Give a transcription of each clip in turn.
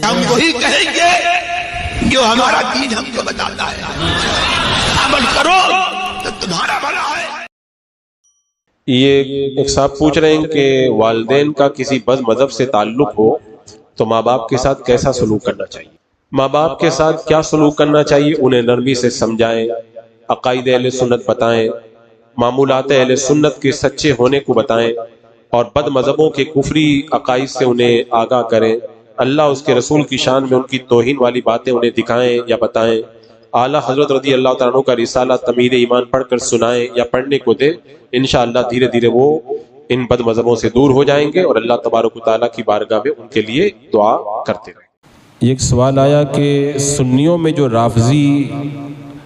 ہم وہی کہیں گے جو ہمارا دین ہم کو بتاتا ہے، عمل کرو تو تمہارا بھلا ہے۔ یہ ایک صاحب پوچھ رہے ہیں کہ والدین کا کسی بد مذہب سے تعلق ہو تو ماں باپ کے ساتھ کیسا سلوک کرنا چاہیے؟ ماں باپ کے ساتھ کیا سلوک کرنا چاہیے؟ انہیں نرمی سے سمجھائیں، عقائد اہل سنت بتائیں، معمولات اہل سنت کے سچے ہونے کو بتائیں، اور بد مذہبوں کے کفری عقائد سے انہیں آگاہ کریں۔ اللہ اس کے رسول کی شان میں ان کی توہین والی باتیں انہیں دکھائیں یا بتائیں۔ اعلیٰ حضرت رضی اللہ تعالیٰ عنہ کا رسالہ تمہید ایمان پڑھ کر سنائیں یا پڑھنے کو دے، انشاءاللہ دھیرے دھیرے وہ ان بد مذہبوں سے دور ہو جائیں گے، اور اللہ تبارک و تعالیٰ کی بارگاہ میں ان کے لیے دعا کرتے رہیں۔ ایک سوال آیا کہ سنیوں میں جو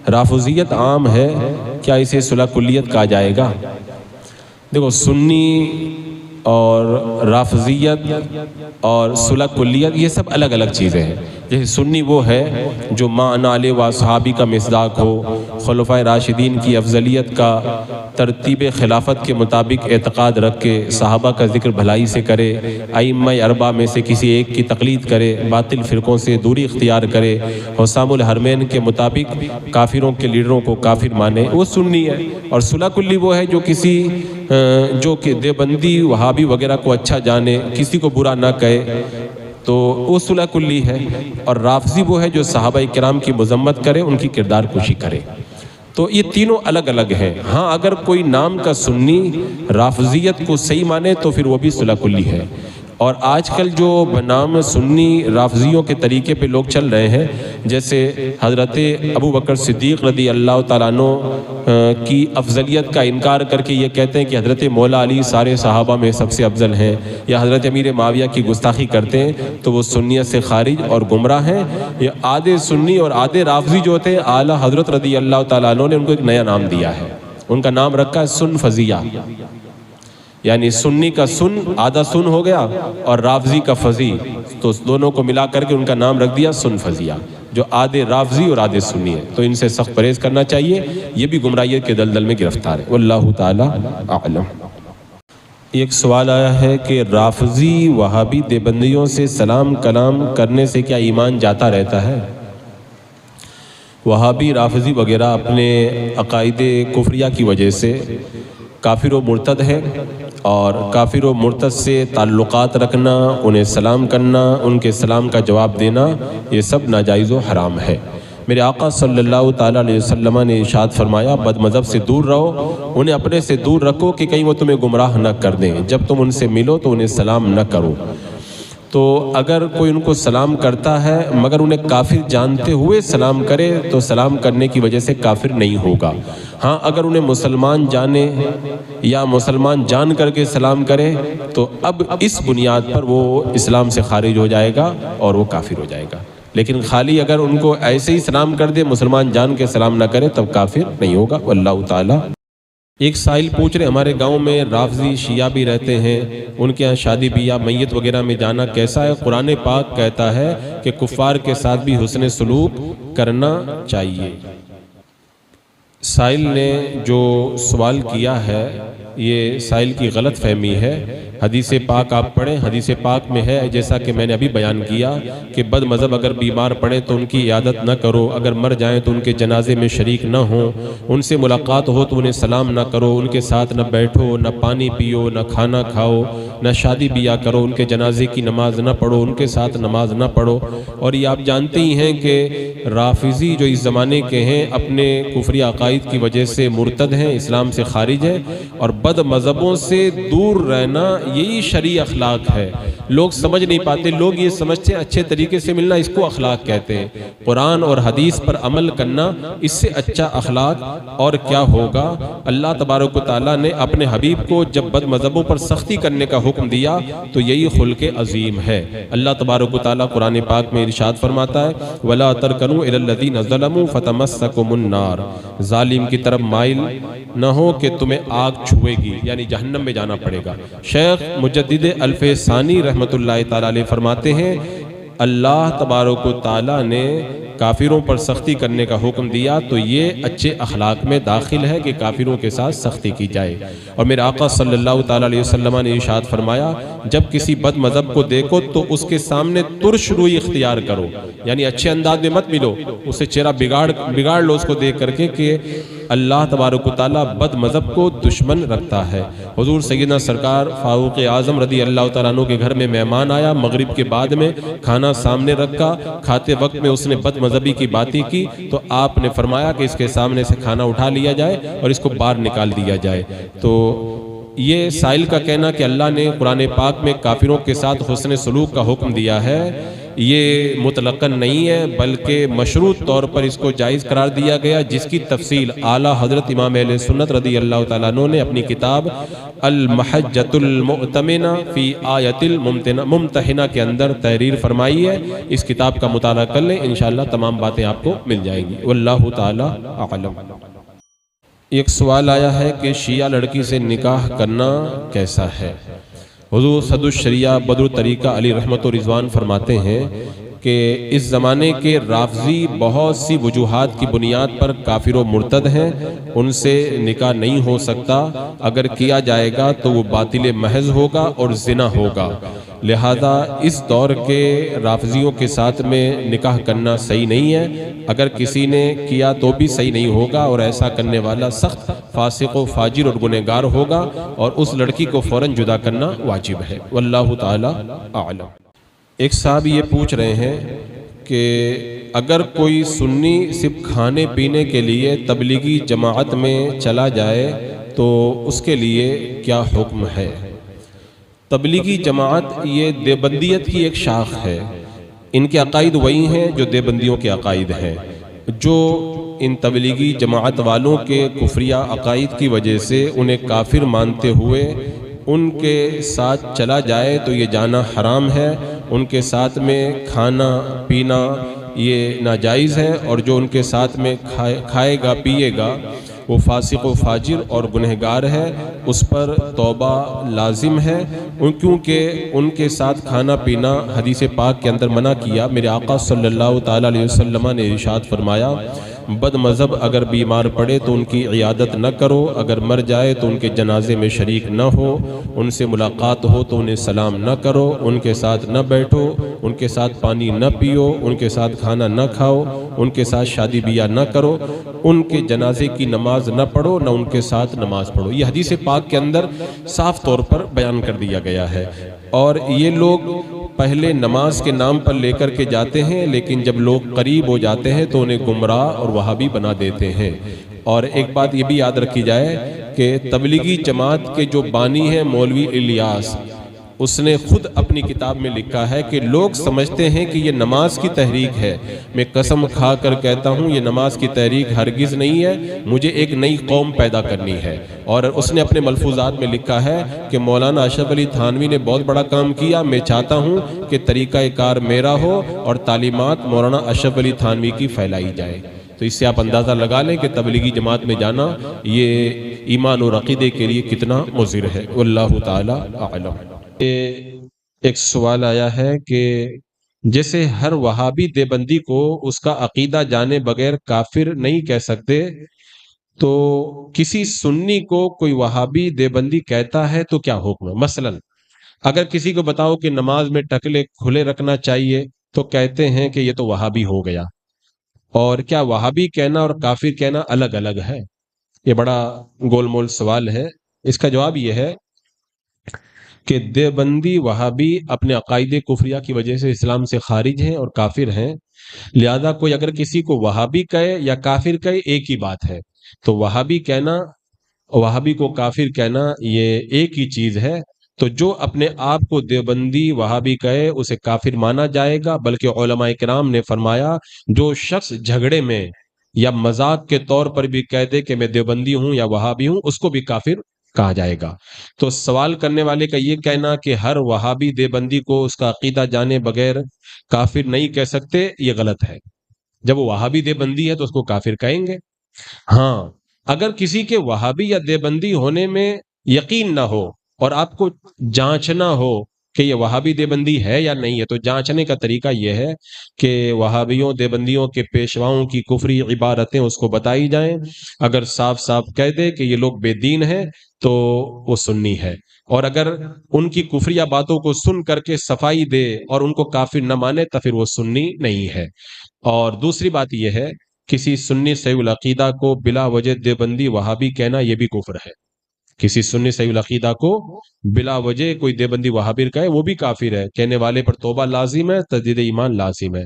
رافضیت عام ہے، کیا اسے صلح کلیت کہا جائے گا؟ دیکھو، سنی اور رافضیت اور صلح کلیت یہ سب الگ الگ چیزیں ہیں۔ جیسے سنی وہ ہے جو ما انا علیہ و صحابی کا مصداق ہو، خلفائے راشدین کی افضلیت کا ترتیب خلافت کے مطابق اعتقاد رکھ کے صحابہ کا ذکر بھلائی سے کرے، ائمہ اربعہ میں سے کسی ایک کی تقلید کرے، باطل فرقوں سے دوری اختیار کرے، حسام الحرمین کے مطابق کافروں کے لیڈروں کو کافر مانے، وہ سنی ہے۔ اور صلح کلی وہ ہے جو کہ دیوبندی وہابی وغیرہ کو اچھا جانے، کسی کو برا نہ کہے، تو وہ صلح کلی ہے۔ اور رافضی وہ ہے جو صحابہ کرام کی مذمت کرے، ان کی کردار کشی کرے۔ تو یہ تینوں الگ الگ ہیں۔ ہاں، اگر کوئی نام کا سنی رافضیت کو صحیح مانے تو پھر وہ بھی صلح کلی ہے۔ اور آج کل جو بنام سنی رافضیوں کے طریقے پہ لوگ چل رہے ہیں، جیسے حضرت ابو بکر صدیق رضی اللہ تعالیٰ عنہ کی افضلیت کا انکار کر کے یہ کہتے ہیں کہ حضرت مولا علی سارے صحابہ میں سب سے افضل ہیں، یا حضرت امیر معاویہ کی گستاخی کرتے ہیں، تو وہ سنیت سے خارج اور گمراہ ہیں۔ یہ آدھے سنی اور آدھے رافضی جو ہوتے ہیں، اعلیٰ حضرت رضی اللہ تعالیٰ عنہ نے ان کو ایک نیا نام دیا ہے۔ ان کا نام رکھا ہے سن فضیہ، یعنی سنی کا سن آدھا سن ہو گیا اور رافضی کا فضی، تو دونوں کو ملا کر کے ان کا نام رکھ دیا سن فضیہ، جو آدھے رافضی اور آدھے سنی ہے۔ تو ان سے سخت پرہیز کرنا چاہیے، یہ بھی گمراہیت کے دلدل میں گرفتار ہے۔ واللہ تعالی اعلم۔ ایک سوال آیا ہے کہ رافضی وہابی دیوبندیوں سے سلام کلام کرنے سے کیا ایمان جاتا رہتا ہے؟ وہابی رافضی وغیرہ اپنے عقائد کفریہ کی وجہ سے کافر و مرتد ہے، اور کافر و مرتد سے تعلقات رکھنا، انہیں سلام کرنا، ان کے سلام کا جواب دینا، یہ سب ناجائز و حرام ہے۔ میرے آقا صلی اللہ تعالیٰ علیہ وسلم نے ارشاد فرمایا، بد مذہب سے دور رہو، انہیں اپنے سے دور رکھو کہ کہیں وہ تمہیں گمراہ نہ کر دیں۔ جب تم ان سے ملو تو انہیں سلام نہ کرو۔ تو اگر کوئی ان کو سلام کرتا ہے مگر انہیں کافر جانتے ہوئے سلام کرے تو سلام کرنے کی وجہ سے کافر نہیں ہوگا۔ ہاں، اگر انہیں مسلمان جانے یا مسلمان جان کر کے سلام کرے تو اب اس بنیاد پر وہ اسلام سے خارج ہو جائے گا اور وہ کافر ہو جائے گا۔ لیکن خالی اگر ان کو ایسے ہی سلام کر دے، مسلمان جان کے سلام نہ کرے، تب کافر نہیں ہوگا۔ واللہ تعالی۔ ایک سائل پوچھ رہے ہمارے گاؤں میں رافضی شیعہ بھی رہتے ہیں، ان کے ہاں شادی بیاہ میت وغیرہ میں جانا کیسا ہے؟ قرآن پاک کہتا ہے کہ کفار کے ساتھ بھی حسن سلوک کرنا چاہیے۔ سائل نے جو سوال کیا ہے یہ سائل کی غلط فہمی ہے۔ حدیث پاک آپ پڑھیں، حدیث پاک میں ہے جیسا کہ میں نے ابھی بیان کیا کہ بد مذہب اگر بیمار پڑے تو ان کی عیادت نہ کرو، اگر مر جائیں تو ان کے جنازے میں شریک نہ ہوں، ان سے ملاقات ہو تو انہیں سلام نہ کرو، ان کے ساتھ نہ بیٹھو، نہ پانی پیو، نہ کھانا کھاؤ، نہ شادی بیاہ کرو، ان کے جنازے کی نماز نہ پڑھو، ان کے ساتھ نماز نہ پڑھو۔ اور یہ آپ جانتے ہی ہیں کہ رافضی جو اس زمانے کے ہیں اپنے کفری عقائد کی وجہ سے مرتد ہیں، اسلام سے خارج ہیں، اور بد مذہبوں سے دور رہنا یہی شرعی اخلاق ہے۔ لوگ سمجھ نہیں پاتے، لوگ یہ سمجھتے ہیں اچھے طریقے سے ملنا اس کو اخلاق کہتے ہیں۔ قرآن اور حدیث پر عمل کرنا اس سے اچھا اخلاق اور کیا ہوگا؟ اللہ تبارک و تعالیٰ نے اپنے حبیب کو جب بد مذہبوں پر سختی کرنے کا حکم دیا تو یہی خلق عظیم ہے۔ اللہ تبارک و تعالیٰ قرآن پاک میں ارشاد فرماتا ہے وَلَا تَرْكَنُوا إِلَى الَّذِينَ ظَلَمُوا فَتَمَسَّكُمُ النَّارُ، ظالم کی طرف مائل نہ ہو کہ تمہیں آگ چھوئے گی، یعنی جہنم میں جانا پڑے گا۔ شیخ مجدد الف ثانی رحمۃ اللہ تعالیٰ علیہ فرماتے ہیں اللہ تبارک و تعالیٰ نے کافروں پر سختی کرنے کا حکم دیا تو یہ اچھے اخلاق میں داخل ہے کہ کافروں کے ساتھ سختی کی جائے۔ اور میرے آقا صلی اللہ تعالیٰ علیہ وسلم نے ارشاد فرمایا جب کسی بد مذہب کو دیکھو تو اس کے سامنے ترش روئی اختیار کرو، یعنی اچھے انداز میں مت ملو، اسے چہرہ بگاڑ لو اس کو دیکھ کر کے کہ اللہ تبارک و تعالیٰ بد مذہب کو دشمن رکھتا ہے۔ حضور سیدنا سرکار فاروق اعظم رضی اللہ تعالیٰ عنہ کے گھر میں مہمان آیا، مغرب کے بعد میں کھانا سامنے رکھا، کھاتے وقت میں اس نے بد مذہبی کی باتیں کی تو آپ نے فرمایا کہ اس کے سامنے سے کھانا اٹھا لیا جائے اور اس کو باہر نکال دیا جائے۔ تو یہ سائل کا کہنا کہ اللہ نے قرآن پاک میں کافروں کے ساتھ حسن سلوک کا حکم دیا ہے، یہ مطلقاً نہیں ہے بلکہ مشروط طور پر اس کو جائز قرار دیا گیا، جس کی تفصیل اعلیٰ حضرت امام اہل سنت رضی اللہ تعالیٰ عنہ نے اپنی کتاب المحجۃ المؤتمنہ فی آیۃ الممتحنہ کے اندر تحریر فرمائی ہے۔ اس کتاب کا مطالعہ کر لیں، انشاءاللہ تمام باتیں آپ کو مل جائیں گی۔ واللہ تعالیٰ اعلم۔ ایک سوال آیا ہے کہ شیعہ لڑکی سے نکاح کرنا کیسا ہے؟ حضور صد الشریعہ بدر الطریقہ علی رحمت و رضوان فرماتے ہیں کہ اس زمانے کے رافضی بہت سی وجوہات کی بنیاد پر کافر و مرتد ہیں، ان سے نکاح نہیں ہو سکتا، اگر کیا جائے گا تو وہ باطل محض ہوگا اور زنا ہوگا، لہذا اس دور کے رافضیوں کے ساتھ میں نکاح کرنا صحیح نہیں ہے، اگر کسی نے کیا تو بھی صحیح نہیں ہوگا اور ایسا کرنے والا سخت فاسق و فاجر اور گنہگار ہوگا اور اس لڑکی کو فوراً جدا کرنا واجب ہے۔ واللہ تعالی اعلم۔ ایک صاحب یہ پوچھ رہے ہیں کہ اگر کوئی سنی صرف کھانے پینے کے لیے تبلیغی جماعت میں چلا جائے تو اس کے لیے کیا حکم ہے؟ تبلیغی جماعت یہ دیوبندیت کی ایک شاخ ہے، ان کے عقائد وہی ہیں جو دیوبندیوں کے عقائد ہیں، جو ان تبلیغی جماعت والوں کے کفریہ عقائد کی وجہ سے انہیں کافر مانتے ہوئے ان کے ساتھ چلا جائے تو یہ جانا حرام ہے، ان کے ساتھ میں کھانا پینا یہ ناجائز ہے، اور جو ان کے ساتھ میں کھائے گا پیے گا وہ فاسق و فاجر اور گنہگار ہے، اس پر توبہ لازم ہے، کیونکہ ان کے ساتھ کھانا پینا حدیث پاک کے اندر منع کیا۔ میرے آقا صلی اللہ تعالیٰ علیہ وسلم نے ارشاد فرمایا بد مذہب اگر بیمار پڑے تو ان کی عیادت نہ کرو، اگر مر جائے تو ان کے جنازے میں شریک نہ ہو، ان سے ملاقات ہو تو انہیں سلام نہ کرو، ان کے ساتھ نہ بیٹھو، ان کے ساتھ پانی نہ پیو، ان کے ساتھ کھانا نہ کھاؤ، ان کے ساتھ شادی بیاہ نہ کرو، ان کے جنازے کی نماز نہ پڑھو، نہ ان کے ساتھ نماز پڑھو۔ یہ حدیث پاک کے اندر صاف طور پر بیان کر دیا گیا ہے، اور یہ لوگ پہلے نماز کے نام پر لے کر کے جاتے ہیں، لیکن جب لوگ قریب ہو جاتے ہیں تو انہیں گمراہ اور وہابی بنا دیتے ہیں۔ اور ایک بات یہ بھی یاد رکھی جائے کہ تبلیغی جماعت کے جو بانی ہیں مولوی الیاس، اس نے خود اپنی کتاب میں لکھا ہے کہ لوگ سمجھتے ہیں کہ یہ نماز کی تحریک ہے، میں قسم کھا کر کہتا ہوں یہ نماز کی تحریک ہرگز نہیں ہے، مجھے ایک نئی قوم پیدا کرنی ہے۔ اور اس نے اپنے ملفوظات میں لکھا ہے کہ مولانا اشرف علی تھانوی نے بہت بڑا کام کیا، میں چاہتا ہوں کہ طریقہ کار میرا ہو اور تعلیمات مولانا اشرف علی تھانوی کی پھیلائی جائے۔ تو اس سے آپ اندازہ لگا لیں کہ تبلیغی جماعت میں جانا یہ ایمان اور عقیدے کے لیے کتنا مضر ہے۔ واللہ تعالی اعلم۔ ایک سوال آیا ہے کہ جیسے ہر وہابی دیوبندی کو اس کا عقیدہ جانے بغیر کافر نہیں کہہ سکتے، تو کسی سنی کو کوئی وہابی دیوبندی کہتا ہے تو کیا حکم ہے؟ مثلا اگر کسی کو بتاؤ کہ نماز میں ٹکلے کھلے رکھنا چاہیے تو کہتے ہیں کہ یہ تو وہابی ہو گیا، اور کیا وہابی کہنا اور کافر کہنا الگ الگ ہے؟ یہ بڑا گول مول سوال ہے۔ اس کا جواب یہ ہے کہ دیوبندی وہابی اپنے عقائد کفریہ کی وجہ سے اسلام سے خارج ہیں اور کافر ہیں، لہذا کوئی اگر کسی کو وہابی کہے یا کافر کہے ایک ہی بات ہے، تو وہابی کہنا وہابی کو کافر کہنا یہ ایک ہی چیز ہے۔ تو جو اپنے آپ کو دیوبندی وہابی کہے اسے کافر مانا جائے گا، بلکہ علماء کرام نے فرمایا جو شخص جھگڑے میں یا مذاق کے طور پر بھی کہہ دے کہ میں دیوبندی ہوں یا وہابی ہوں، اس کو بھی کافر کہا جائے گا۔ تو سوال کرنے والے کا یہ کہنا کہ ہر وہابی دیوبندی کو اس کا عقیدہ جانے بغیر کافر نہیں کہہ سکتے، یہ غلط ہے۔ جب وہ وہابی دیوبندی ہے تو اس کو کافر کہیں گے۔ ہاں، اگر کسی کے وہابی یا دیوبندی ہونے میں یقین نہ ہو اور آپ کو جانچنا ہو کہ یہ وہابی دیوبندی ہے یا نہیں ہے، تو جانچنے کا طریقہ یہ ہے کہ وہابیوں دیوبندیوں کے پیشواؤں کی کفری عبارتیں اس کو بتائی جائیں، اگر صاف صاف کہہ دے کہ یہ لوگ بے دین ہیں تو وہ سنی ہے، اور اگر ان کی کفریہ باتوں کو سن کر کے صفائی دے اور ان کو کافر نہ مانے تو پھر وہ سنی نہیں ہے۔ اور دوسری بات یہ ہے، کسی سنی صحیح العقیدہ کو بلا وجہ دیوبندی وہابی کہنا یہ بھی کفر ہے۔ کسی سنی صحیح العقیدہ کو بلا وجہ کوئی دیوبندی وہابی کہے وہ بھی کافر ہے، کہنے والے پر توبہ لازم ہے، تجدید ایمان لازم ہے۔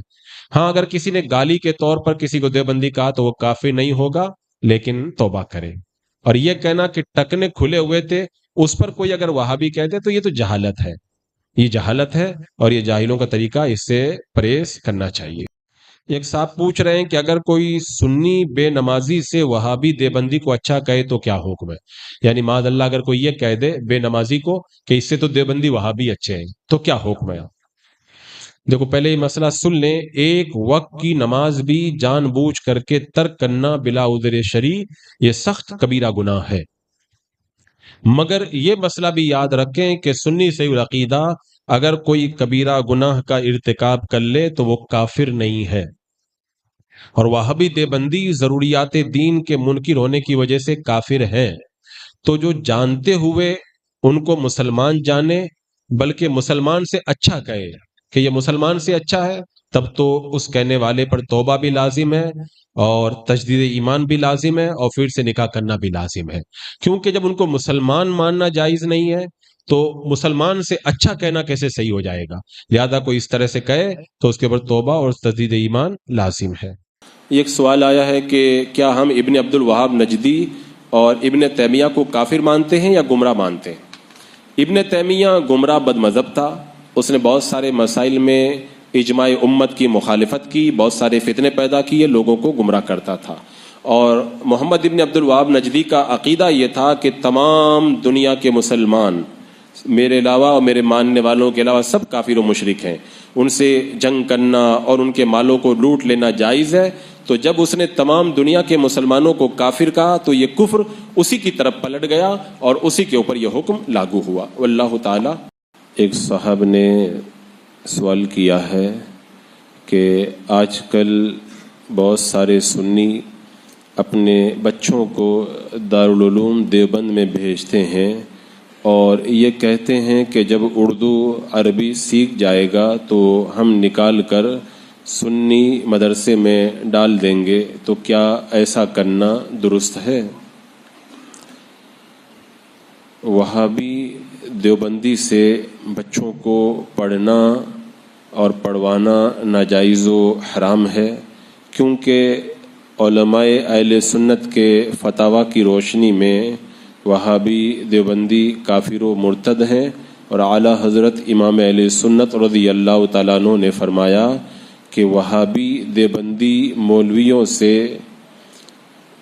ہاں اگر کسی نے گالی کے طور پر کسی کو دیوبندی کہا تو وہ کافر نہیں ہوگا، لیکن توبہ کرے۔ اور یہ کہنا کہ ٹکنے کھلے ہوئے تھے اس پر کوئی اگر وہابی کہتے تو یہ تو جہالت ہے، یہ جہالت ہے، اور یہ جاہلوں کا طریقہ، اس سے پرہیز کرنا چاہیے۔ ایک صاحب پوچھ رہے ہیں کہ اگر کوئی سنی بے نمازی سے وہابی دیوبندی کو اچھا کہے تو کیا حکم ہے؟ یعنی معاذ اللہ اگر کوئی یہ کہہ دے بے نمازی کو کہ اس سے تو دیوبندی وہابی اچھے ہیں تو کیا حکم ہے؟ دیکھو پہلے یہ مسئلہ سن لیں، ایک وقت کی نماز بھی جان بوجھ کر کے ترک کرنا بلا عذر شرعی یہ سخت کبیرہ گناہ ہے، مگر یہ مسئلہ بھی یاد رکھیں کہ سنی صحیح العقیدہ اگر کوئی کبیرہ گناہ کا ارتکاب کر لے تو وہ کافر نہیں ہے، اور وہابی دیوبندی ضروریات دین کے منکر ہونے کی وجہ سے کافر ہیں۔ تو جو جانتے ہوئے ان کو مسلمان جانے بلکہ مسلمان سے اچھا کہے کہ یہ مسلمان سے اچھا ہے، تب تو اس کہنے والے پر توبہ بھی لازم ہے اور تجدید ایمان بھی لازم ہے اور پھر سے نکاح کرنا بھی لازم ہے، کیونکہ جب ان کو مسلمان ماننا جائز نہیں ہے تو مسلمان سے اچھا کہنا کیسے صحیح ہو جائے گا؟ لہذا کوئی اس طرح سے کہے تو اس کے اوپر توبہ اور تجدید ایمان لازم ہے۔ ایک سوال آیا ہے کہ کیا ہم ابن عبد الوہاب نجدی اور ابن تیمیہ کو کافر مانتے ہیں یا گمراہ مانتے ہیں؟ ابن تیمیہ گمراہ بد مذہب تھا، اس نے بہت سارے مسائل میں اجماع امت کی مخالفت کی، بہت سارے فتنے پیدا کیے، لوگوں کو گمراہ کرتا تھا۔ اور محمد ابن عبد الوہاب نجدی کا عقیدہ یہ تھا کہ تمام دنیا کے مسلمان میرے علاوہ اور میرے ماننے والوں کے علاوہ سب کافر و مشرک ہیں، ان سے جنگ کرنا اور ان کے مالوں کو لوٹ لینا جائز ہے۔ تو جب اس نے تمام دنیا کے مسلمانوں کو کافر کہا تو یہ کفر اسی کی طرف پلٹ گیا اور اسی کے اوپر یہ حکم لاگو ہوا، واللہ تعالی۔ ایک صاحب نے سوال کیا ہے کہ آج کل بہت سارے سنی اپنے بچوں کو دارالعلوم دیوبند میں بھیجتے ہیں اور یہ کہتے ہیں کہ جب اردو عربی سیکھ جائے گا تو ہم نکال کر سنی مدرسے میں ڈال دیں گے، تو کیا ایسا کرنا درست ہے؟ وہابی دیوبندی سے بچوں کو پڑھنا اور پڑھوانا ناجائز و حرام ہے، کیونکہ علماء اہل سنت کے فتاوی کی روشنی میں وہابی دیوبندی کافر و مرتد ہیں، اور اعلیٰ حضرت امام اہل سنت رضی اللہ تعالیٰ عنہ نے فرمایا کہ وہابی دیوبندی مولویوں سے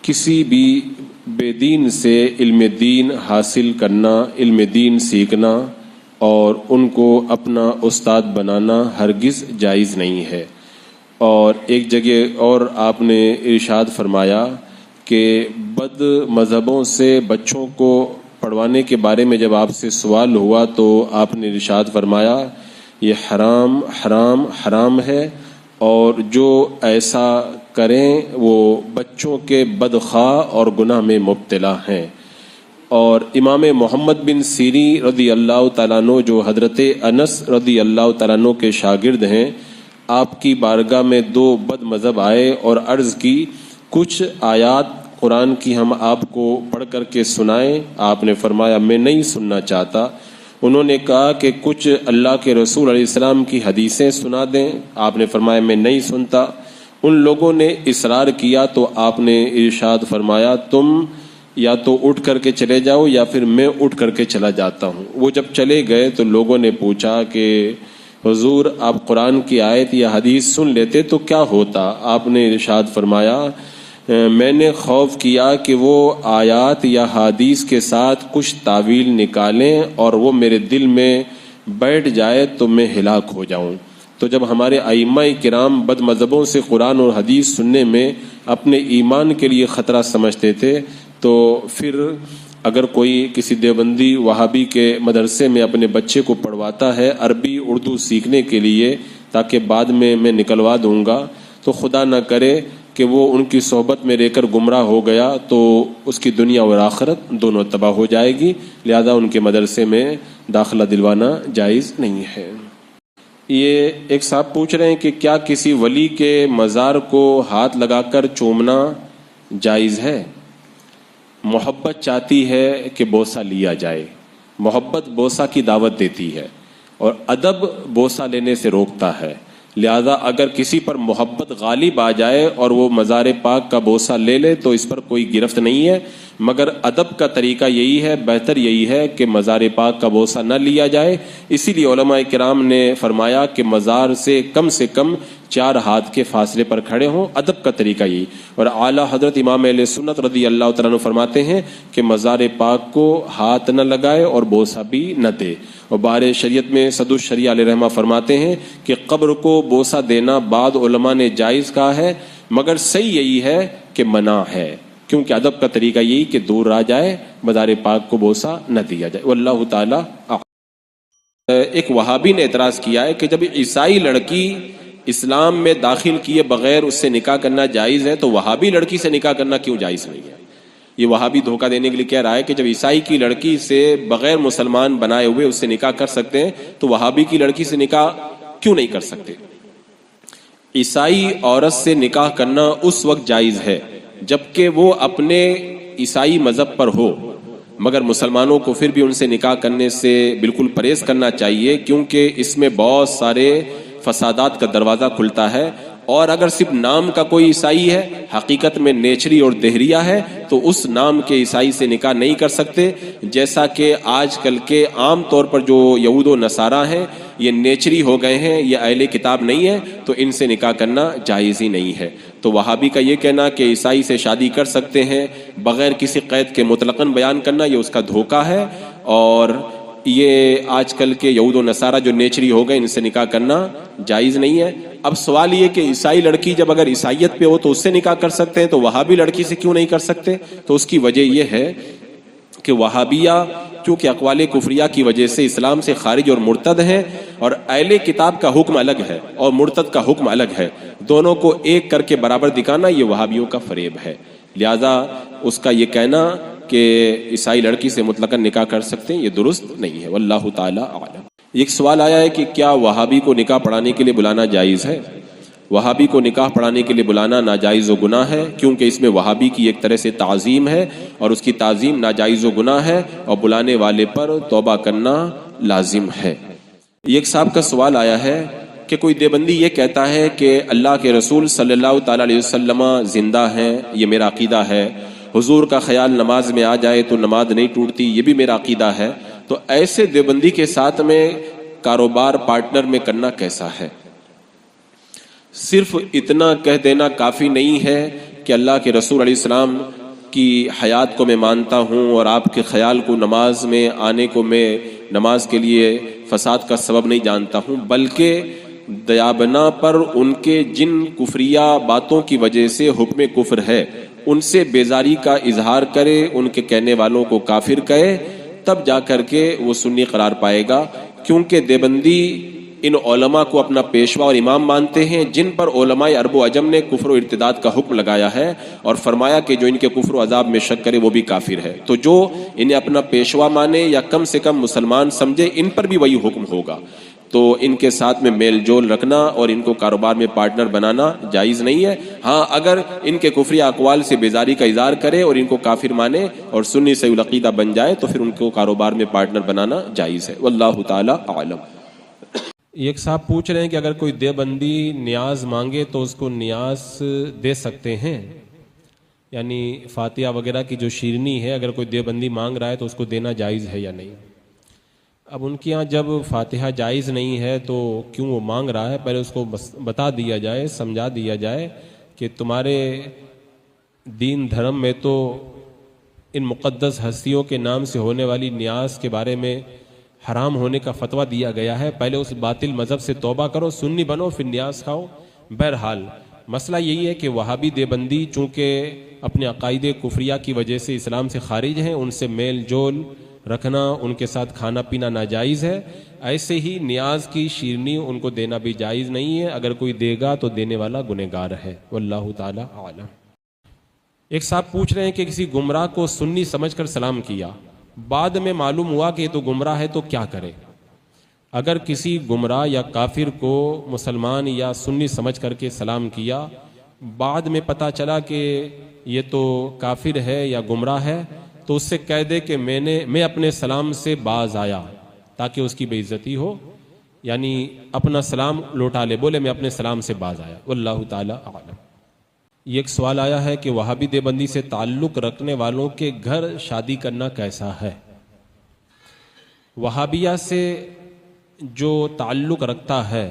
کسی بھی بے دین سے علم دین حاصل کرنا، علم دین سیکھنا اور ان کو اپنا استاد بنانا ہرگز جائز نہیں ہے۔ اور ایک جگہ اور آپ نے ارشاد فرمایا کہ بد مذہبوں سے بچوں کو پڑھوانے کے بارے میں جب آپ سے سوال ہوا تو آپ نے ارشاد فرمایا یہ حرام حرام حرام ہے، اور جو ایسا کریں وہ بچوں کے بدخواہ اور گناہ میں مبتلا ہیں۔ اور امام محمد بن سیری رضی اللہ تعالیٰ عنہ جو حضرت انس رضی اللہ تعالیٰ عنہ کے شاگرد ہیں، آپ کی بارگاہ میں دو بد مذہب آئے اور عرض کی کچھ آیات قرآن کی ہم آپ کو پڑھ کر کے سنائیں؟ آپ نے فرمایا میں نہیں سننا چاہتا۔ انہوں نے کہا کہ کچھ اللہ کے رسول علیہ السلام کی حدیثیں سنا دیں؟ آپ نے فرمایا میں نہیں سنتا۔ ان لوگوں نے اصرار کیا تو آپ نے ارشاد فرمایا تم یا تو اٹھ کر کے چلے جاؤ یا پھر میں اٹھ کر کے چلا جاتا ہوں۔ وہ جب چلے گئے تو لوگوں نے پوچھا کہ حضور آپ قرآن کی آیت یا حدیث سن لیتے تو کیا ہوتا؟ آپ نے ارشاد فرمایا میں نے خوف کیا کہ وہ آیات یا حدیث کے ساتھ کچھ تعویل نکالیں اور وہ میرے دل میں بیٹھ جائے تو میں ہلاک ہو جاؤں۔ تو جب ہمارے ائمہ کرام بد مذہبوں سے قرآن اور حدیث سننے میں اپنے ایمان کے لیے خطرہ سمجھتے تھے تو پھر اگر کوئی کسی دیوبندی وہابی کے مدرسے میں اپنے بچے کو پڑھواتا ہے عربی اردو سیکھنے کے لیے تاکہ بعد میں نکلوا دوں گا، تو خدا نہ کرے کہ وہ ان کی صحبت میں رہ کر گمراہ ہو گیا تو اس کی دنیا اور آخرت دونوں تباہ ہو جائے گی، لہذا ان کے مدرسے میں داخلہ دلوانا جائز نہیں ہے۔ یہ ایک صاحب پوچھ رہے ہیں کہ کیا کسی ولی کے مزار کو ہاتھ لگا کر چومنا جائز ہے؟ محبت چاہتی ہے کہ بوسہ لیا جائے، محبت بوسہ کی دعوت دیتی ہے اور ادب بوسہ لینے سے روکتا ہے، لہذا اگر کسی پر محبت غالب آ جائے اور وہ مزار پاک کا بوسہ لے لے تو اس پر کوئی گرفت نہیں ہے، مگر ادب کا طریقہ یہی ہے، بہتر یہی ہے کہ مزار پاک کا بوسہ نہ لیا جائے۔ اسی لیے علماء کرام نے فرمایا کہ مزار سے کم 4 ہاتھ کے فاصلے پر کھڑے ہوں، ادب کا طریقہ یہی۔ اور اعلیٰ حضرت امام اہل سنت رضی اللہ تعالیٰ عنہ فرماتے ہیں کہ مزار پاک کو ہاتھ نہ لگائے اور بوسہ بھی نہ دے۔ اور بارِ شریعت میں صدر الشریعہ علیہ رحمہ فرماتے ہیں کہ قبر کو بوسہ دینا بعض علماء نے جائز کہا ہے، مگر صحیح یہی ہے کہ منع ہے، کیونکہ ادب کا طریقہ یہی کہ دور رہ جائے، مزار پاک کو بوسہ نہ دیا جائے۔ واللہ تعالی ایک وہابی نے اعتراض کیا ہے کہ جب عیسائی لڑکی اسلام میں داخل کیے بغیر اس سے نکاح کرنا جائز ہے تو وہابی لڑکی سے نکاح کرنا کیوں جائز نہیں ہے؟ یہ وہابی دھوکہ دینے کے لیے کہہ رہا ہے کہ جب عیسائی کی لڑکی سے بغیر مسلمان بنائے ہوئے اس سے نکاح کر سکتے ہیں تو وہابی کی لڑکی سے نکاح کیوں نہیں کر سکتے؟ عیسائی عورت سے نکاح کرنا اس وقت جائز ہے جبکہ وہ اپنے عیسائی مذہب پر ہو، مگر مسلمانوں کو پھر بھی ان سے نکاح کرنے سے بالکل پرہیز کرنا چاہیے، کیونکہ اس میں بہت سارے فسادات کا دروازہ کھلتا ہے۔ اور اگر صرف نام کا کوئی عیسائی ہے، حقیقت میں نیچری اور دہریہ ہے، تو اس نام کے عیسائی سے نکاح نہیں کر سکتے، جیسا کہ آج کل کے عام طور پر جو یہود و نصارہ ہیں یہ نیچری ہو گئے ہیں، یہ اہل کتاب نہیں ہے، تو ان سے نکاح کرنا جائز ہی نہیں ہے۔ تو وہابی کا یہ کہنا کہ عیسائی سے شادی کر سکتے ہیں بغیر کسی قید کے مطلقاً بیان کرنا، یہ اس کا دھوکہ ہے، اور یہ آج کل کے یہود و نصارہ جو نیچری ہو گئے ان سے نکاح کرنا جائز نہیں ہے۔ اب سوال یہ کہ عیسائی لڑکی جب اگر عیسائیت پہ ہو تو اس سے نکاح کر سکتے ہیں تو وہابی لڑکی سے کیوں نہیں کر سکتے؟ تو اس کی وجہ یہ ہے کہ وہابیہ چونکہ اقوال کفریہ کی وجہ سے اسلام سے خارج اور مرتد ہیں، اور اہل کتاب کا حکم الگ ہے اور مرتد کا حکم الگ ہے، دونوں کو ایک کر کے برابر دکھانا یہ وہابیوں کا فریب ہے، لہذا اس کا یہ کہنا کہ عیسائی لڑکی سے مطلقاً نکاح کر سکتے ہیں یہ درست نہیں ہے۔ واللہ تعالی اعلم۔ ایک سوال آیا ہے کہ کیا وہابی کو نکاح پڑھانے کے لیے بلانا جائز ہے؟ وہابی کو نکاح پڑھانے کے لیے بلانا ناجائز و گناہ ہے، کیونکہ اس میں وہابی کی ایک طرح سے تعظیم ہے اور اس کی تعظیم ناجائز و گناہ ہے، اور بلانے والے پر توبہ کرنا لازم ہے۔ ایک صاحب کا سوال آیا ہے کہ کوئی دیوبندی یہ کہتا ہے کہ اللہ کے رسول صلی اللہ تعالی علیہ وسلم زندہ ہیں، یہ میرا عقیدہ ہے، حضور کا خیال نماز میں آ جائے تو نماز نہیں ٹوٹتی، یہ بھی میرا عقیدہ ہے، تو ایسے دیوبندی کے ساتھ میں کاروبار پارٹنر میں کرنا کیسا ہے؟ صرف اتنا کہہ دینا کافی نہیں ہے کہ اللہ کے رسول علیہ السلام کی حیات کو میں مانتا ہوں اور آپ کے خیال کو نماز میں آنے کو میں نماز کے لیے فساد کا سبب نہیں جانتا ہوں، بلکہ دیابنا پر ان کے جن کفریہ باتوں کی وجہ سے حکم کفر ہے ان سے بیزاری کا اظہار کرے، ان کے کہنے والوں کو کافر کہے، تب جا کر کے وہ سنی قرار پائے گا، کیونکہ دیوبندی ان علماء کو اپنا پیشوا اور امام مانتے ہیں جن پر علماء عرب و عجم نے کفر و ارتداد کا حکم لگایا ہے، اور فرمایا کہ جو ان کے کفر و عذاب میں شک کرے وہ بھی کافر ہے۔ تو جو انہیں اپنا پیشوا مانے یا کم سے کم مسلمان سمجھے ان پر بھی وہی حکم ہوگا، تو ان کے ساتھ میں میل جول رکھنا اور ان کو کاروبار میں پارٹنر بنانا جائز نہیں ہے۔ ہاں اگر ان کے کفری اقوال سے بیزاری کا اظہار کرے اور ان کو کافر مانے اور سنی صحیح العقیدہ بن جائے تو پھر ان کو کاروبار میں پارٹنر بنانا جائز ہے۔ واللہ تعالی اعلم۔ ایک صاحب پوچھ رہے ہیں کہ اگر کوئی دیوبندی نیاز مانگے تو اس کو نیاز دے سکتے ہیں، یعنی فاتحہ وغیرہ کی جو شیرنی ہے اگر کوئی دیوبندی مانگ رہا ہے تو اس کو دینا جائز ہے یا نہیں؟ اب ان کے یہاں جب فاتحہ جائز نہیں ہے تو کیوں وہ مانگ رہا ہے؟ پہلے اس کو بتا دیا جائے، سمجھا دیا جائے کہ تمہارے دین دھرم میں تو ان مقدس ہستیوں کے نام سے ہونے والی نیاز کے بارے میں حرام ہونے کا فتویٰ دیا گیا ہے، پہلے اس باطل مذہب سے توبہ کرو، سنی بنو، پھر نیاز کھاؤ۔ بہرحال مسئلہ یہی ہے کہ وہابی دیوبندی چونکہ اپنے عقائد کفریہ کی وجہ سے اسلام سے خارج ہیں، ان سے میل جول رکھنا، ان کے ساتھ کھانا پینا ناجائز ہے، ایسے ہی نیاز کی شیرنی ان کو دینا بھی جائز نہیں ہے، اگر کوئی دے گا تو دینے والا گنہگار ہے، واللہ تعالی اعلم۔ ایک صاحب پوچھ رہے ہیں کہ کسی گمراہ کو سنی سمجھ کر سلام کیا، بعد میں معلوم ہوا کہ یہ تو گمراہ ہے، تو کیا کرے؟ اگر کسی گمراہ یا کافر کو مسلمان یا سنی سمجھ کر کے سلام کیا، بعد میں پتہ چلا کہ یہ تو کافر ہے یا گمراہ ہے، تو اس سے کہہ دے کہ میں اپنے سلام سے باز آیا، تاکہ اس کی بے عزتی ہو، یعنی اپنا سلام لوٹا لے، بولے میں اپنے سلام سے باز آیا، واللہ تعالی اعلم۔ یہ ایک سوال آیا ہے کہ وہابی دیوبندی سے تعلق رکھنے والوں کے گھر شادی کرنا کیسا ہے؟ وہابیہ سے جو تعلق رکھتا ہے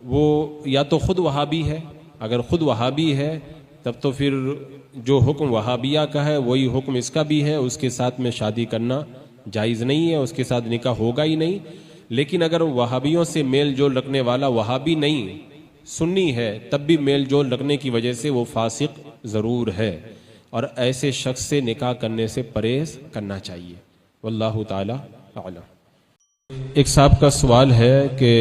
وہ یا تو خود وہابی ہے، اگر خود وہابی ہے تب تو پھر جو حکم وہابیہ کا ہے وہی حکم اس کا بھی ہے، اس کے ساتھ میں شادی کرنا جائز نہیں ہے، اس کے ساتھ نکاح ہوگا ہی نہیں۔ لیکن اگر وہابیوں سے میل جول رکھنے والا وہابی نہیں سنی ہے، تب بھی میل جول رکھنے کی وجہ سے وہ فاسق ضرور ہے، اور ایسے شخص سے نکاح کرنے سے پرہیز کرنا چاہیے، واللہ تعالی اعلم۔ ایک صاحب کا سوال ہے کہ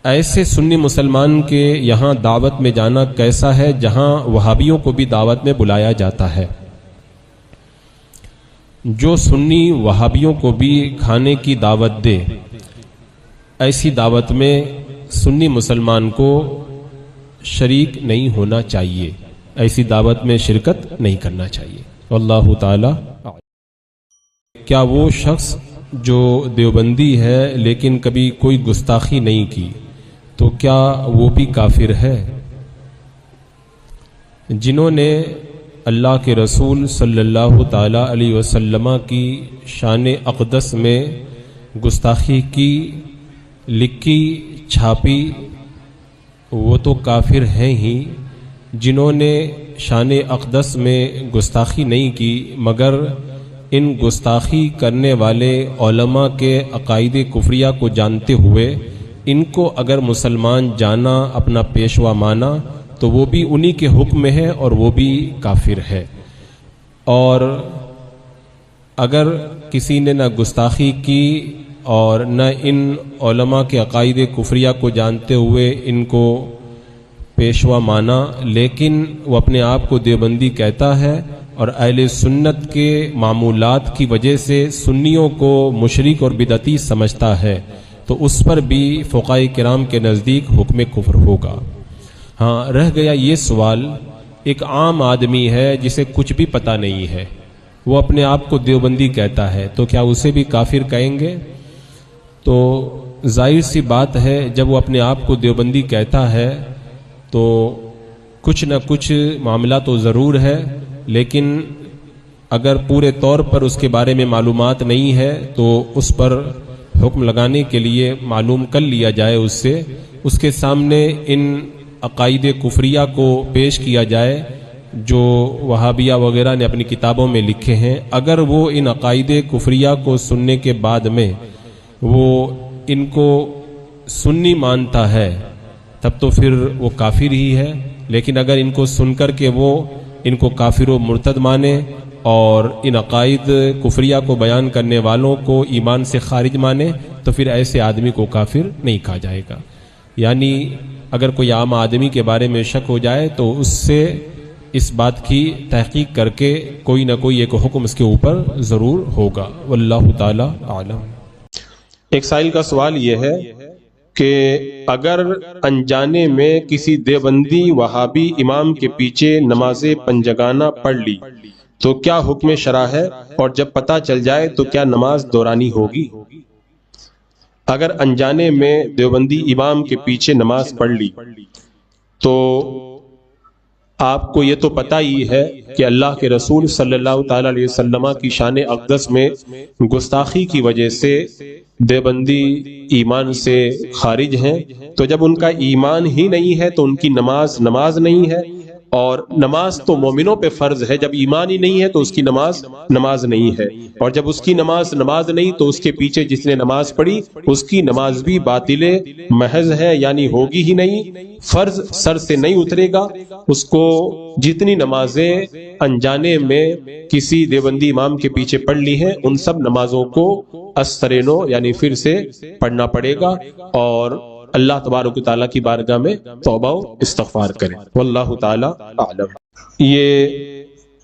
ایسے سنی مسلمان کے یہاں دعوت میں جانا کیسا ہے جہاں وہابیوں کو بھی دعوت میں بلایا جاتا ہے؟ جو سنی وہابیوں کو بھی کھانے کی دعوت دے، ایسی دعوت میں سنی مسلمان کو شریک نہیں ہونا چاہیے، ایسی دعوت میں شرکت نہیں کرنا چاہیے، واللہ تعالی اعلم۔ کیا وہ شخص جو دیوبندی ہے لیکن کبھی کوئی گستاخی نہیں کی تو کیا وہ بھی کافر ہے؟ جنہوں نے اللہ کے رسول صلی اللہ تعالی علیہ وسلم کی شان اقدس میں گستاخی کی، لکھی چھاپی، وہ تو کافر ہیں ہی۔ جنہوں نے شان اقدس میں گستاخی نہیں کی مگر ان گستاخی کرنے والے علماء کے عقائد کفریہ کو جانتے ہوئے ان کو اگر مسلمان جانا، اپنا پیشوا مانا، تو وہ بھی انہی کے حکم میں ہے اور وہ بھی کافر ہے۔ اور اگر کسی نے نہ گستاخی کی اور نہ ان علماء کے عقائد کفریہ کو جانتے ہوئے ان کو پیشوا مانا، لیکن وہ اپنے آپ کو دیوبندی کہتا ہے اور اہل سنت کے معمولات کی وجہ سے سنیوں کو مشرک اور بدعتی سمجھتا ہے، تو اس پر بھی فقہاء کرام کے نزدیک حکم کفر ہوگا۔ ہاں، رہ گیا یہ سوال، ایک عام آدمی ہے جسے کچھ بھی پتہ نہیں ہے، وہ اپنے آپ کو دیوبندی کہتا ہے، تو کیا اسے بھی کافر کہیں گے؟ تو ظاہر سی بات ہے، جب وہ اپنے آپ کو دیوبندی کہتا ہے تو کچھ نہ کچھ معاملہ تو ضرور ہے، لیکن اگر پورے طور پر اس کے بارے میں معلومات نہیں ہے تو اس پر حکم لگانے کے لیے معلوم کر لیا جائے، اس کے سامنے ان عقائد کفریہ کو پیش کیا جائے جو وہابیہ وغیرہ نے اپنی کتابوں میں لکھے ہیں۔ اگر وہ ان عقائد کفریہ کو سننے کے بعد میں وہ ان کو سنی مانتا ہے تب تو پھر وہ کافر ہی ہے، لیکن اگر ان کو سن کر کے وہ ان کو کافر و مرتد مانے اور ان عقائد کفریہ کو بیان کرنے والوں کو ایمان سے خارج مانے تو پھر ایسے آدمی کو کافر نہیں کہا جائے گا۔ یعنی اگر کوئی عام آدمی کے بارے میں شک ہو جائے تو اس سے اس بات کی تحقیق کر کے کوئی نہ کوئی ایک حکم اس کے اوپر ضرور ہوگا، واللہ تعالی عالم۔ ایک سائل کا سوال یہ ہے کہ اگر انجانے میں کسی دیوبندی وہابی امام کے پیچھے نماز پنجگانہ پڑھ لی تو کیا حکم شرع ہے، اور جب پتہ چل جائے تو کیا نماز دورانی ہوگی؟ اگر انجانے میں دیوبندی امام کے پیچھے نماز پڑھ لی تو آپ کو یہ تو پتہ ہی ہے کہ اللہ کے رسول صلی اللہ تعالی علیہ وسلم کی شان اقدس میں گستاخی کی وجہ سے دیوبندی ایمان سے خارج ہیں، تو جب ان کا ایمان ہی نہیں ہے تو ان کی نماز نہیں ہے، اور نماز تو مومنوں پہ فرض ہے، جب ایمان ہی نہیں ہے تو اس کی نماز نہیں ہے، اور جب اس کی نماز نہیں تو اس کے پیچھے جس نے نماز پڑھی اس کی نماز بھی باطل محض ہے، یعنی ہوگی ہی نہیں، فرض سر سے نہیں اترے گا۔ اس کو جتنی نمازیں انجانے میں کسی دیوبندی امام کے پیچھے پڑھ لی ہیں ان سب نمازوں کو استرینو یعنی پھر سے پڑھنا پڑے گا، اور اللہ تبارک و تعالیٰ کی بارگاہ میں توبہ و استغفار کریں۔ واللہ تعالیٰ اعلم۔ یہ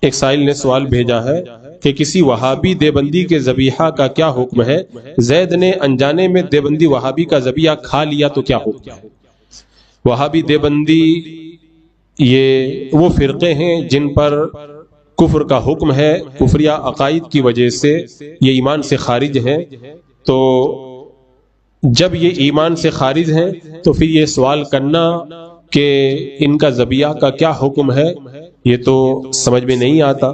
ایک سائل نے سوال بھیجا ہے کہ کسی وہابی دیوبندی کے ذبیحہ کا کیا حکم ہے؟ زید نے انجانے میں دیوبندی وہابی کا ذبیحہ کھا لیا تو کیا حکم ہے؟ وہابی دیوبندی یہ وہ فرقے ہیں جن پر کفر کا حکم ہے، کفریہ عقائد کی وجہ سے یہ ایمان سے خارج ہیں، تو جب یہ ایمان سے خارج ہیں تو پھر یہ سوال کرنا کہ ان کا ذبیحہ کا کیا حکم ہے یہ تو سمجھ میں نہیں آتا۔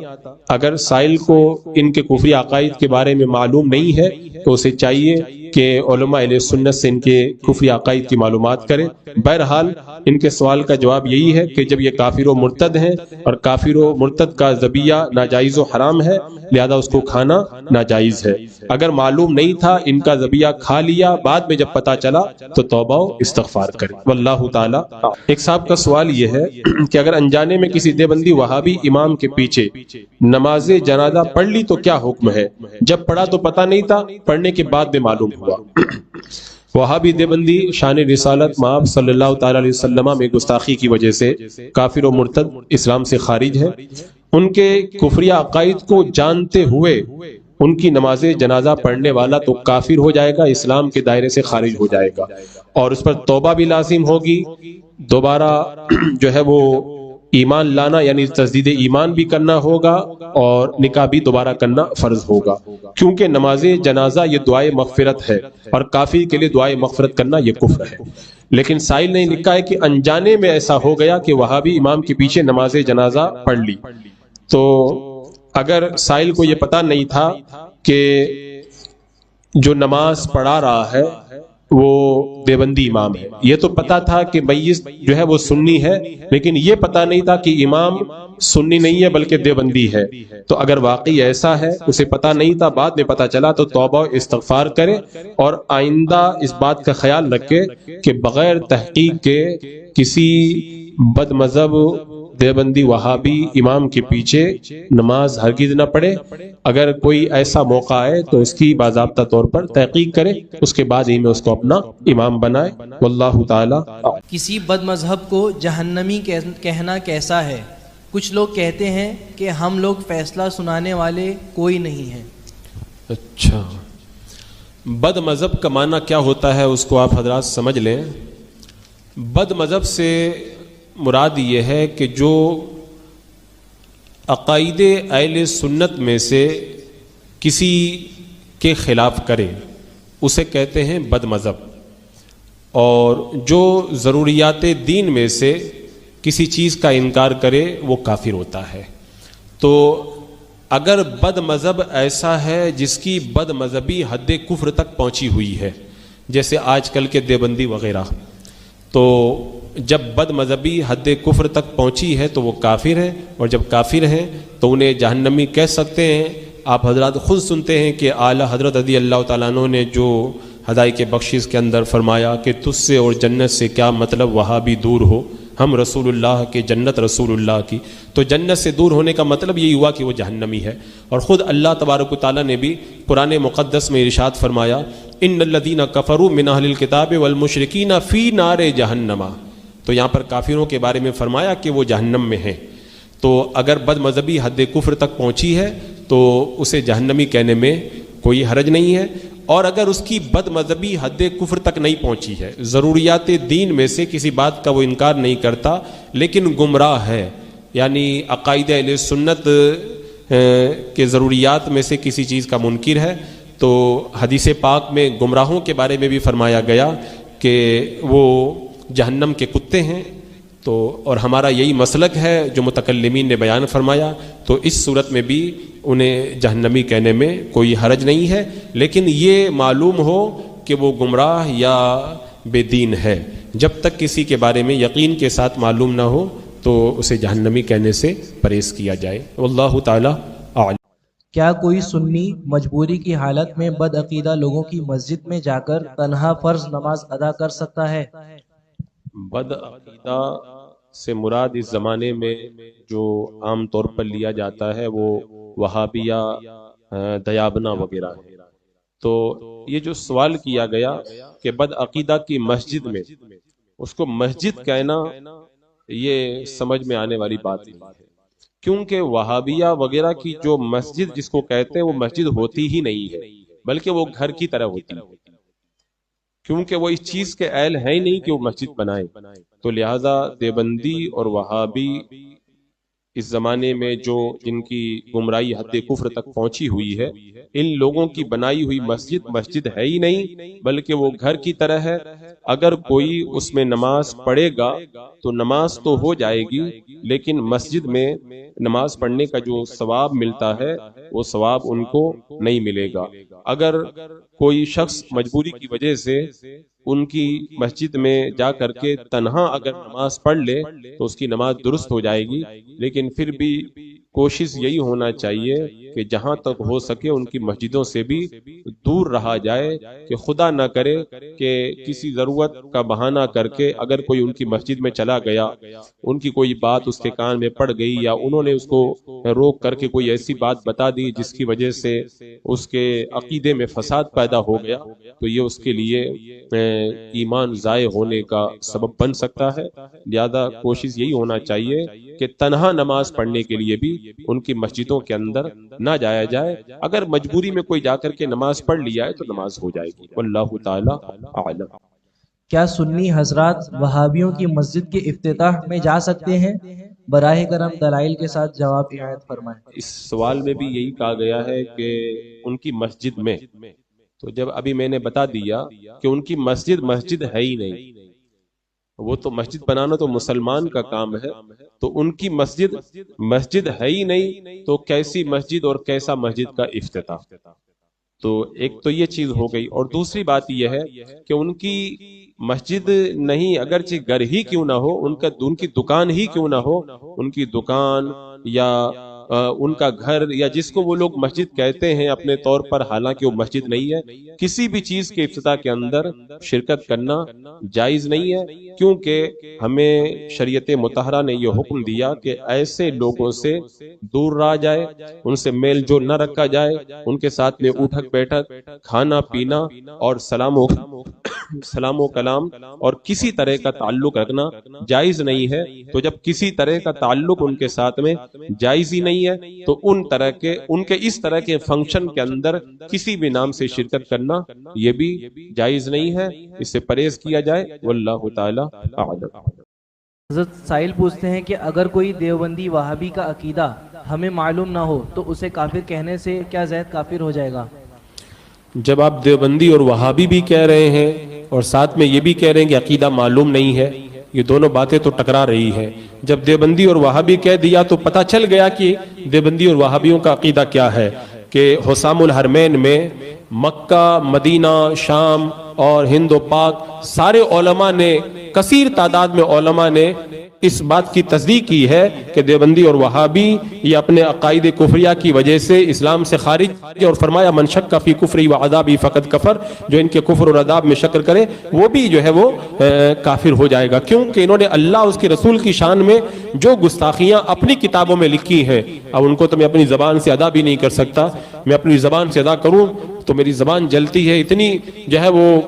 اگر سائل کو ان کے کفری عقائد کے بارے میں معلوم نہیں ہے تو اسے چاہیے کہ علماء اہل سنت سے ان کے کفری عقائد کی معلومات کرے۔ بہرحال ان کے سوال کا جواب یہی ہے کہ جب یہ کافر و مرتد ہیں اور کافر و مرتد کا ذبیحہ ناجائز و حرام ہے لہذا اس کو کھانا ناجائز ہے۔ اگر معلوم نہیں تھا ان کا ذبیحہ کھا لیا، بعد میں جب پتا چلا تو توبہ و استغفار کرے۔ واللہ تعالی۔ ایک صاحب کا سوال یہ ہے کہ اگر انجانے میں کسی دیوبندی وہابی امام کے پیچھے نماز جنازہ پڑھ لی تو کیا حکم ہے؟ جب پڑھا تو پتہ نہیں تھا، پڑھنے کے بعد میں معلوم ہوا۔ وہابی دیوبندی شان رسالت مآب صلی اللہ تعالی علیہ وسلم میں گستاخی کی وجہ سے کافر و مرتد اسلام سے خارج ہے۔ ان کے کفریہ عقائد کو جانتے ہوئے ان کی نماز جنازہ پڑھنے والا تو کافر ہو جائے گا، اسلام کے دائرے سے خارج ہو جائے گا، اور اس پر توبہ بھی لازم ہوگی، دوبارہ جو ہے وہ ایمان لانا یعنی تجدید ایمان بھی کرنا ہوگا، اور نکاح بھی دوبارہ کرنا فرض ہوگا، کیونکہ نماز جنازہ یہ دعائے مغفرت ہے اور کافر کے لیے دعائے مغفرت کرنا یہ کفر ہے۔ لیکن سائل نے لکھا ہے کہ انجانے میں ایسا ہو گیا کہ وہابی امام کے پیچھے نماز جنازہ پڑھ لی، تو اگر سائل کو یہ پتہ نہیں تھا کہ جو نماز پڑھا رہا ہے وہ دیوبندی امام ہے، یہ تو پتا تھا کہ میت جو ہے وہ سنی ہے، لیکن یہ پتا نہیں تھا کہ امام سنی نہیں ہے بلکہ دیوبندی ہے، تو اگر واقعی ایسا ہے اسے پتا نہیں تھا بعد میں پتا چلا تو توبہ و استغفار کرے، اور آئندہ اس بات کا خیال رکھے کہ بغیر تحقیق کے کسی بد مذہب دیوبندی وہابی امام کے پیچھے نماز ہرگز نہ پڑھے۔ اگر کوئی ایسا موقع آئے تو اس کی باضابطہ طور پر تحقیق کرے، اس کے بعد ہی میں اس کو اپنا امام بنائے۔ واللہ تعالی۔ کسی بد مذہب کو جہنمی کہنا کیسا ہے؟ کچھ لوگ کہتے ہیں کہ ہم لوگ فیصلہ سنانے والے کوئی نہیں ہیں۔ اچھا، بد مذہب کا معنی کیا ہوتا ہے اس کو آپ حضرات سمجھ لیں۔ بد مذہب سے مراد یہ ہے کہ جو عقائد اہل سنت میں سے کسی کے خلاف کرے اسے کہتے ہیں بد مذہب، اور جو ضروریات دین میں سے کسی چیز کا انکار کرے وہ کافر ہوتا ہے۔ تو اگر بد مذہب ایسا ہے جس کی بد مذہبی حد کفر تک پہنچی ہوئی ہے، جیسے آج کل کے دیوبندی وغیرہ، تو جب بد مذہبی حد کفر تک پہنچی ہے تو وہ کافر ہے، اور جب کافر ہیں تو انہیں جہنمی کہہ سکتے ہیں۔ آپ حضرات خود سنتے ہیں کہ اعلیٰ حضرت رضی اللہ تعالیٰ عنہ نے جو ہدایت بخشش کے اندر فرمایا کہ تجھ سے اور جنت سے کیا مطلب وہاں بھی دور ہو، ہم رسول اللہ کے جنت رسول اللہ کی، تو جنت سے دور ہونے کا مطلب یہی ہوا کہ وہ جہنمی ہے۔ اور خود اللہ تبارک و تعالیٰ نے بھی قرآن مقدس میں ارشاد فرمایا ان الذین کفروا من اہل الکتاب والمشرکین فی نار جہنم، تو یہاں پر کافروں کے بارے میں فرمایا کہ وہ جہنم میں ہیں۔ تو اگر بد مذہبی حد کفر تک پہنچی ہے تو اسے جہنمی کہنے میں کوئی حرج نہیں ہے، اور اگر اس کی بد مذہبی حد کفر تک نہیں پہنچی ہے، ضروریات دین میں سے کسی بات کا وہ انکار نہیں کرتا لیکن گمراہ ہے، یعنی عقائد اہل سنت کے ضروریات میں سے کسی چیز کا منکر ہے، تو حدیث پاک میں گمراہوں کے بارے میں بھی فرمایا گیا کہ وہ جہنم کے کتے ہیں، تو اور ہمارا یہی مسلک ہے جو متکلمین نے بیان فرمایا، تو اس صورت میں بھی انہیں جہنمی کہنے میں کوئی حرج نہیں ہے، لیکن یہ معلوم ہو کہ وہ گمراہ یا بے دین ہے۔ جب تک کسی کے بارے میں یقین کے ساتھ معلوم نہ ہو تو تو اسے جہنمی کہنے سے پرہیز کیا جائے. واللہ تعالی اعلم. کیا کوئی سنی مجبوری کی حالت میں بد عقیدہ لوگوں کی مسجد میں جا کر تنہا فرض نماز ادا کر سکتا ہے؟ بد عقیدہ سے مراد اس زمانے میں جو عام طور پر لیا جاتا ہے وہ وہابیہ، دیابنا وغیرہ ہے. تو یہ جو سوال کیا گیا کہ بد عقیدہ کی مسجد میں، اس کو مسجد کہنا یہ سمجھ میں آنے والی بات نہیں ہے، کیونکہ وہابیہ وغیرہ کی جو مسجد جس کو کہتے ہیں وہ مسجد ہوتی ہی نہیں ہے، بلکہ وہ گھر کی طرح ہوتی ہے، کیونکہ وہ اس چیز کے اہل ہے ہی نہیں کہ وہ مسجد بنائے. تو لہذا دیوبندی اور وہابی اس زمانے میں جو جن کی گمراہی حد کفر تک پہنچی ہوئی ہے، ان لوگوں کی بنائی ہوئی مسجد ہے ہی نہیں، بلکہ وہ گھر کی طرح ہے. اگر کوئی اس میں نماز پڑھے گا تو نماز تو ہو جائے گی، لیکن مسجد میں نماز پڑھنے کا جو ثواب ملتا ہے وہ ثواب ان کو نہیں ملے گا. اگر کوئی شخص مجبوری کی وجہ سے ان کی مسجد میں جا کر کے تنہا اگر نماز پڑھ لے تو اس کی نماز درست ہو جائے گی، لیکن پھر بھی کوشش یہی ہونا چاہیے کہ جہاں تک ہو سکے ان کی مسجدوں سے بھی دور رہا جائے، کہ خدا نہ کرے کہ کسی ضرورت کا بہانہ کر کے اگر کوئی ان کی مسجد میں چلا گیا، ان کی کوئی بات اس کے کان میں پڑ گئی، یا انہوں نے اس کو روک کر کے کوئی ایسی بات بتا دی جس کی وجہ سے اس کے عقیدے میں فساد پیدا ہو گیا، تو یہ اس کے لیے ایمان ضائع ہونے کا سبب بن سکتا ہے. لہذا کوشش یہی ہونا چاہیے کہ تنہا نماز پڑھنے کے لیے بھی ان کی مسجدوں کے اندر نہ جایا جائے. اگر مجبوری میں کوئی جا کر کے نماز پڑھ لیا ہے تو نماز ہو جائے گی. واللہ تعالی اعلم. کیا سنی حضرات وہابیوں کی مسجد کے افتتاح میں جا سکتے ہیں؟ براہ کرم دلائل کے ساتھ جواب عنایت فرمائیں. اس سوال میں بھی یہی کہا گیا ہے کہ ان کی مسجد میں، تو جب ابھی میں نے بتا دیا کہ ان کی مسجد ہے ہی نہیں، وہ تو مسجد بنانا تو مسلمان کا کام ہے، تو ان کی مسجد ہے ہی نہیں، تو کیسی مسجد اور کیسا مسجد کا افتتاح؟ تو ایک تو یہ چیز ہو گئی، اور دوسری بات یہ ہے کہ ان کی مسجد نہیں، اگرچہ گھر ہی کیوں نہ ہو، ان کی دکان ہی کیوں نہ ہو، ان کی دکان یا ان کا گھر یا جس کو وہ لوگ مسجد کہتے ہیں اپنے طور پر، حالانکہ وہ مسجد نہیں ہے، کسی بھی چیز کے افتتاح کے اندر شرکت کرنا جائز نہیں ہے، کیونکہ ہمیں شریعت مطہرہ نے یہ حکم دیا کہ ایسے لوگوں سے دور رہا جائے، ان سے میل جول نہ رکھا جائے، ان کے ساتھ میں اٹھک بیٹھک، کھانا پینا اور سلام و کلام اور کسی طرح کا تعلق رکھنا جائز نہیں ہے. تو جب کسی طرح کا تعلق ان کے ساتھ میں جائز ہی نہیں ہے تو ان کے اس طرح کے فنکشن کے اندر کسی بھی نام سے شرکت کرنا یہ بھی جائز نہیں ہے، اس سے پرہیز کیا جائے. واللہ تعالی اعلم. حضرت سائل پوچھتے ہیں کہ اگر کوئی دیوبندی وہابی کا عقیدہ ہمیں معلوم نہ ہو تو اسے کافر کہنے سے کیا زید کافر ہو جائے گا؟ جب آپ دیوبندی اور وہابی بھی کہہ رہے ہیں اور ساتھ میں یہ بھی کہہ رہے ہیں کہ عقیدہ معلوم نہیں ہے، یہ دونوں باتیں تو ٹکرا رہی ہیں. جب دیوبندی اور وہابی کہہ دیا تو پتہ چل گیا کہ دیوبندی اور وہابیوں کا عقیدہ کیا ہے، کہ حسام الحرمین میں مکہ، مدینہ، شام اور ہند و پاک سارے علماء نے، کثیر تعداد میں علماء نے اس بات کی تصدیق کی ہے کہ دیوبندی اور وہابی یہ اپنے عقائد کفریہ کی وجہ سے اسلام سے خارج، اور فرمایا من شک فی کفری و عذابی فقد کفر، جو ان کے کفر اور عذاب میں شک کرے وہ بھی جو ہے وہ کافر ہو جائے گا، کیونکہ انہوں نے اللہ اس کے رسول کی شان میں جو گستاخیاں اپنی کتابوں میں لکھی ہیں، اب ان کو تو میں اپنی زبان سے ادا بھی نہیں کر سکتا. میں اپنی زبان سے ادا کروں تو میری زبان جلتی ہے، اتنی جو ہے وہ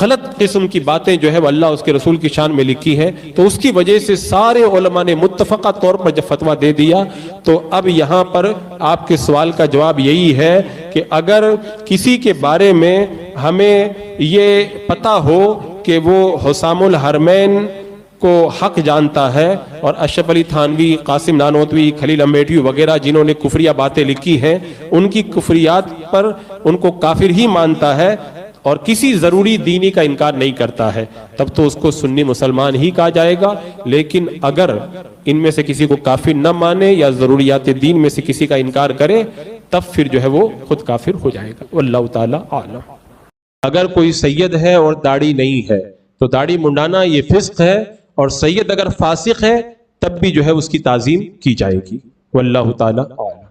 غلط قسم کی باتیں جو ہے وہ اللہ اس کے رسول کی شان میں لکھی ہے. تو اس کی وجہ سے سارے علماء نے متفقہ طور پر جب فتویٰ دے دیا، تو اب یہاں پر آپ کے سوال کا جواب یہی ہے کہ اگر کسی کے بارے میں ہمیں یہ پتہ ہو کہ وہ حسام الحرمین کو حق جانتا ہے، اور اشرف علی تھانوی، قاسم نانوتوی، خلیل امبیٹوی وغیرہ جنہوں نے کفریہ باتیں لکھی ہیں، ان کی کفریات پر ان کو کافر ہی مانتا ہے اور کسی ضروری دینی کا انکار نہیں کرتا ہے، تب تو اس کو سنی مسلمان ہی کہا جائے گا. لیکن اگر ان میں سے کسی کو کافر نہ مانے یا ضروریات دین میں سے کسی کا انکار کرے تب پھر جو ہے وہ خود کافر ہو جائے گا. واللہ تعالی اعلم. اگر کوئی سید ہے اور داڑھی نہیں ہے تو داڑھی منڈانا یہ فسق ہے، اور سید اگر فاسق ہے تب بھی جو ہے اس کی تعظیم کی جائے گی. واللہ تعالی اعلم.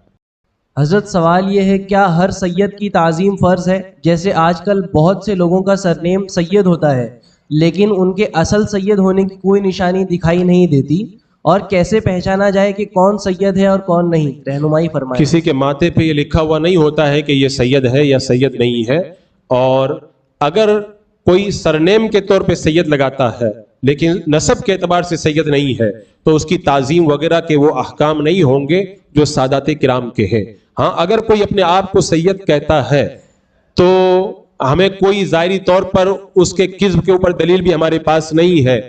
حضرت سوال یہ ہے، کیا ہر سید کی تعظیم فرض ہے؟ جیسے آج کل بہت سے لوگوں کا سرنیم سید ہوتا ہے لیکن ان کے اصل سید ہونے کی کوئی نشانی دکھائی نہیں دیتی، اور کیسے پہچانا جائے کہ کون سید ہے اور کون نہیں؟ رہنمائی فرمائیں. کسی کے ماتھے پہ یہ لکھا ہوا نہیں ہوتا ہے کہ یہ سید ہے یا سید نہیں ہے، اور اگر کوئی سرنیم کے طور پہ سید لگاتا ہے لیکن نسب کے اعتبار سے سید نہیں ہے تو اس کی تعظیم وغیرہ کے وہ احکام نہیں ہوں گے جو سادات کرام کے ہیں. ہاں اگر کوئی اپنے آپ کو سید کہتا ہے تو ہمیں کوئی ظاہری طور پر اس کے کذب کے اوپر دلیل بھی ہمارے پاس نہیں ہے،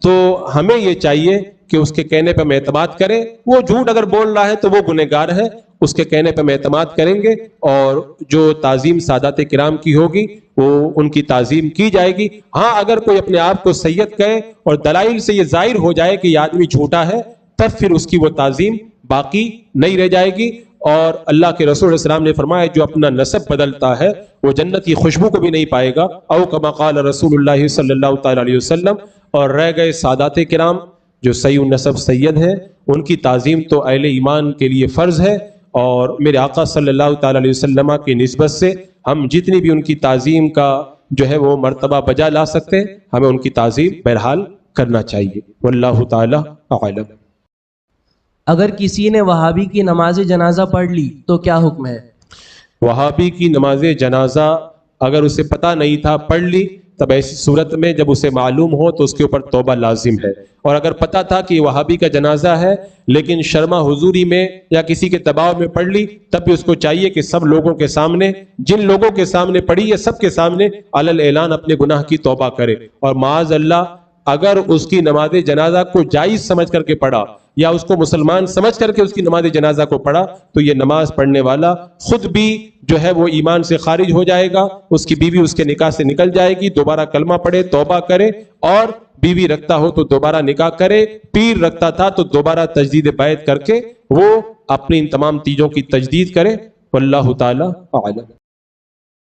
تو ہمیں یہ چاہیے کہ اس کے کہنے پہ ہم اعتماد کریں. وہ جھوٹ اگر بول رہا ہے تو وہ گنہگار ہے، اس کے کہنے پہ ہم اعتماد کریں گے، اور جو تعظیم سادات کرام کی ہوگی وہ ان کی تعظیم کی جائے گی. ہاں اگر کوئی اپنے آپ کو سید کہے اور دلائل سے یہ ظاہر ہو جائے کہ یہ آدمی جھوٹا ہے، تب پھر اس کی وہ تعظیم باقی نہیں رہ جائے گی. اور اللہ کے رسول علیہ السلام نے فرمایا جو اپنا نسب بدلتا ہے وہ جنت کی خوشبو کو بھی نہیں پائے گا، او کما قال رسول اللہ صلی اللہ تعالی علیہ وسلم. اور رہ گئے سادات کرام جو صحیح النسب سید ہیں، ان کی تعظیم تو اہل ایمان کے لیے فرض ہے، اور میرے آقا صلی اللہ تعالی علیہ وسلم کی نسبت سے ہم جتنی بھی ان کی تعظیم کا جو ہے وہ مرتبہ بجا لا سکتے ہیں، ہمیں ان کی تعظیم بہرحال کرنا چاہیے. واللہ تعالی اعلم. اگر کسی نے وہابی کی نماز جنازہ پڑھ لی تو کیا حکم ہے؟ وہابی کی نماز جنازہ اگر اسے پتہ نہیں تھا پڑھ لی، تب ایسی صورت میں جب اسے معلوم ہو تو اس کے اوپر توبہ لازم ہے. اور اگر پتہ تھا کہ یہ وہابی کا جنازہ ہے لیکن شرما حضوری میں یا کسی کے دباؤ میں پڑھ لی، تب بھی اس کو چاہیے کہ سب لوگوں کے سامنے، جن لوگوں کے سامنے پڑھی ہے سب کے سامنے علی اعلان اپنے گناہ کی توبہ کرے. اور معاذ اللہ اگر اس کی نماز جنازہ کو جائز سمجھ کر کے پڑھا یا اس کو مسلمان سمجھ کر کے اس کی نماز جنازہ کو پڑھا تو یہ نماز پڑھنے والا خود بھی جو ہے وہ ایمان سے خارج ہو جائے گا، اس کی بیوی اس کے نکاح سے نکل جائے گی. دوبارہ کلمہ پڑھے، توبہ کرے، اور بیوی رکھتا ہو تو دوبارہ نکاح کرے، پیر رکھتا تھا تو دوبارہ تجدید بیعت کر کے وہ اپنی ان تمام چیزوں کی تجدید کرے. واللہ تعالی اعلم.